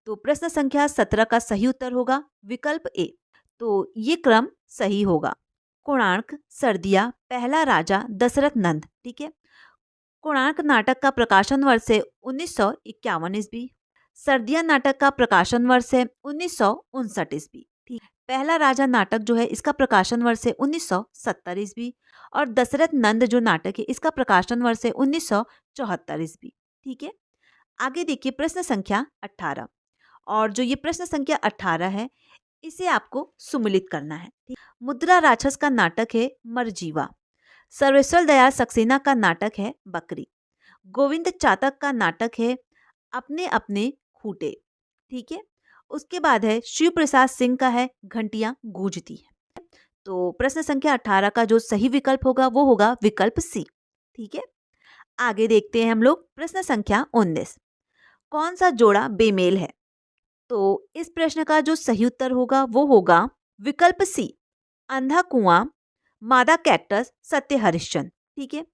तो प्रश्न संख्या 17 का सही उत्तर होगा विकल्प ए। तो ये क्रम सही होगा। कोणार्क, सर्दिया, पहला राजा, दशरथ नंद। ठीक है। कोणार्क नाटक का प्रकाशन वर्ष है 1951 ईस्वी। सर्दिया नाटक का प्रकाशन वर्ष है 1959 ईस्वी। ठीक। पहला राजा नाटक जो है इसका प्रकाशन वर्ष है 1970 ईस्वी। और दशरथ नंद जो नाटक है इसका प्रकाशन वर्ष है 1974 ईस्वी। ठीक है। आगे देखिए प्रश्न संख्या 18, और जो ये प्रश्न संख्या 18 है इसे आपको सुमिलित करना है। ठीक? मुद्रा राक्षस का नाटक है मरजीवा। सर्वेश्वर दयाल सक्सेना का नाटक है बकरी। गोविंद चातक का नाटक है अपने अपने खूटे। ठीक है। उसके बाद है शिव प्रसाद सिंह का है घंटियां गूंजती है। तो प्रश्न संख्या 18 का जो सही विकल्प होगा वो होगा विकल्प सी। ठीक है। आगे देखते हैं हम लोग प्रश्न संख्या 19, कौन सा जोड़ा बेमेल है? तो इस प्रश्न का जो सही उत्तर होगा वो होगा विकल्प सी, अंधा कुआं, मादा कैक्टस, सत्य हरिश्चंद्र। ठीक है।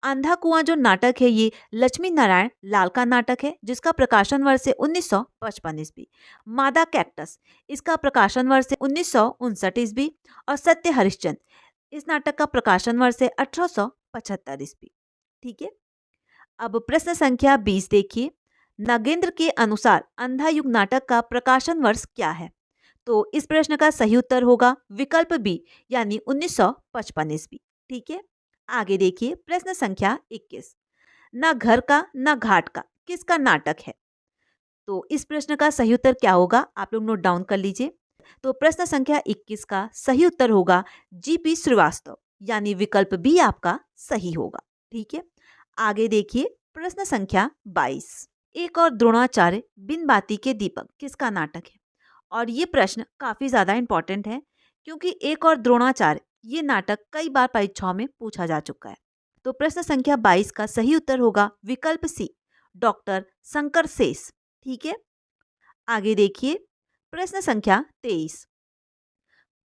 अंधा कुआं जो नाटक है ये लक्ष्मी नारायण लाल का नाटक है, जिसका प्रकाशन वर्ष है 1955 ईस्वी। मादा कैक्टस, इसका प्रकाशन वर्ष है 1959 ईस्वी। और सत्य हरिश्चंद्र, इस नाटक का प्रकाशन वर्ष है 1875 ईस्वी। ठीक है। अब प्रश्न संख्या 20 देखिए, नागेंद्र के अनुसार अंधा युग नाटक का प्रकाशन वर्ष क्या है? तो इस प्रश्न का सही उत्तर होगा विकल्प बी यानी 1955 ईस्वी। ठीक है, आगे देखिए प्रश्न संख्या 21। ना घर का ना घाट का किसका नाटक है? तो इस प्रश्न का सही उत्तर क्या होगा, आप लोग नोट डाउन कर लीजिए। तो प्रश्न संख्या 21 का सही उत्तर होगा जीपी श्रीवास्तव, यानी विकल्प बी आपका सही होगा। ठीक है, आगे देखिए प्रश्न संख्या 22। एक और द्रोणाचार्य बिन बाती के दीपक किसका नाटक है? और ये प्रश्न काफी ज्यादा इंपॉर्टेंट है, क्योंकि एक और द्रोणाचार्य ये नाटक कई बार परीक्षाओं में पूछा जा चुका है। तो प्रश्न संख्या 22 का सही उत्तर होगा विकल्प सी, डॉक्टर शंकर शेष। ठीक है, आगे देखिए प्रश्न संख्या 23।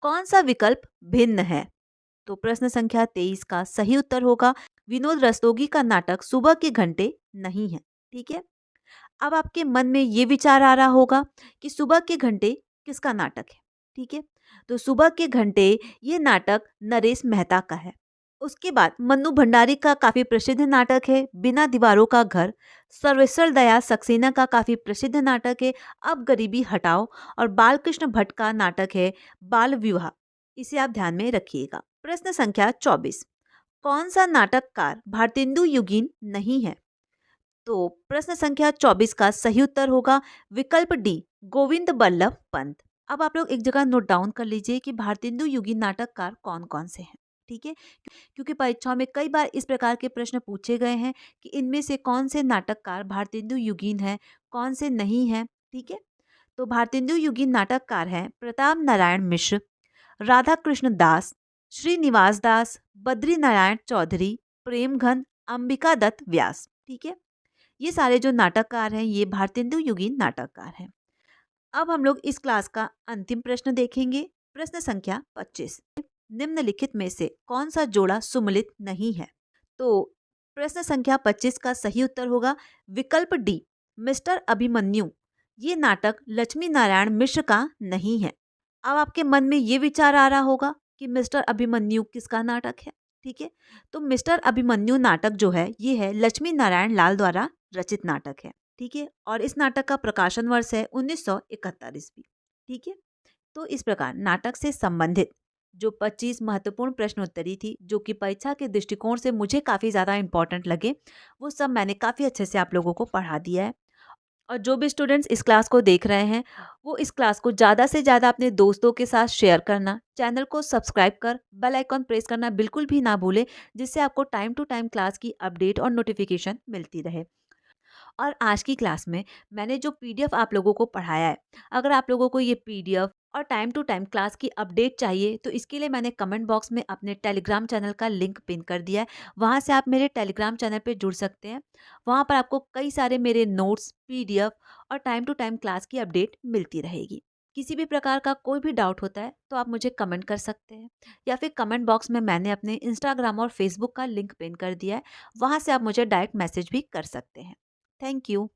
कौन सा विकल्प भिन्न है? तो प्रश्न संख्या 23 का सही उत्तर होगा विनोद रस्तोगी का नाटक सुबह के घंटे नहीं है। ठीक है, अब आपके मन में ये विचार आ रहा होगा कि सुबह के घंटे किसका नाटक है। ठीक है, तो सुबह के घंटे ये नाटक नरेश मेहता का है। उसके बाद मन्नू भंडारी का काफी प्रसिद्ध नाटक है बिना दीवारों का घर। सर्वेश्वर दयाल सक्सेना का काफी प्रसिद्ध नाटक है अब गरीबी हटाओ। और बालकृष्ण भट्ट का नाटक है बाल विवाह। इसे आप ध्यान में रखिएगा। प्रश्न संख्या 24। कौन सा नाटककार भारतेंदु युगीन नहीं है? तो प्रश्न संख्या 24 का सही उत्तर होगा विकल्प डी, गोविंद बल्लभ पंत। अब आप लोग एक जगह नोट डाउन कर लीजिए कि भारतेंदु युगीन नाटककार कौन कौन से हैं। ठीक है, क्योंकि परीक्षाओं में कई बार इस प्रकार के प्रश्न पूछे गए हैं कि इनमें से कौन से नाटककार भारतेंदु युगीन है, कौन से नहीं है। ठीक है, तो भारतेंदु युगीन नाटककार हैं प्रताप नारायण मिश्र, राधा कृष्ण दास, श्रीनिवास दास, बद्री नारायण चौधरी, प्रेमघन, अंबिका दत्त व्यास। ठीक है, ये सारे जो नाटककार हैं ये भारतेंदु युगीन नाटककार हैं। अब हम लोग इस क्लास का अंतिम प्रश्न देखेंगे। प्रश्न संख्या 25। निम्नलिखित में से कौन सा जोड़ा सुमिलित नहीं है? तो प्रश्न संख्या 25 का सही उत्तर होगा विकल्प डी, मिस्टर अभिमन्यु। ये नाटक लक्ष्मी नारायण मिश्र का नहीं है। अब आपके मन में ये विचार आ रहा होगा कि मिस्टर अभिमन्यु किसका नाटक है। ठीक है, तो मिस्टर अभिमन्यु नाटक जो है ये है लक्ष्मी नारायण लाल द्वारा रचित नाटक है। ठीक है, और इस नाटक का प्रकाशन वर्ष है 1971 ईस्वी। ठीक है, तो इस प्रकार नाटक से संबंधित जो 25 महत्वपूर्ण प्रश्नोत्तरी थी, जो कि परीक्षा के दृष्टिकोण से मुझे काफ़ी ज़्यादा इंपॉर्टेंट लगे, वो सब मैंने काफ़ी अच्छे से आप लोगों को पढ़ा दिया है। और जो भी स्टूडेंट्स इस क्लास को देख रहे हैं वो इस क्लास को ज़्यादा से ज़्यादा अपने दोस्तों के साथ शेयर करना, चैनल को सब्सक्राइब कर बेल आइकॉन प्रेस करना बिल्कुल भी ना भूलें, जिससे आपको टाइम टू टाइम क्लास की अपडेट और नोटिफिकेशन मिलती रहे। और आज की क्लास में मैंने जो पीडीएफ आप लोगों को पढ़ाया है, अगर आप लोगों को ये पीडीएफ और टाइम टू टाइम क्लास की अपडेट चाहिए तो इसके लिए मैंने कमेंट बॉक्स में अपने टेलीग्राम चैनल का लिंक पिन कर दिया है। वहाँ से आप मेरे टेलीग्राम चैनल पे जुड़ सकते हैं। वहाँ पर आपको कई सारे मेरे नोट्स, पीडीएफ और टाइम टू टाइम क्लास की अपडेट मिलती रहेगी। किसी भी प्रकार का कोई भी डाउट होता है तो आप मुझे कमेंट कर सकते हैं, या फिर कमेंट बॉक्स में मैंने अपने इंस्टाग्राम और फेसबुक का लिंक पिन कर दिया है, वहाँ से आप मुझे डायरेक्ट मैसेज भी कर सकते हैं। Thank you.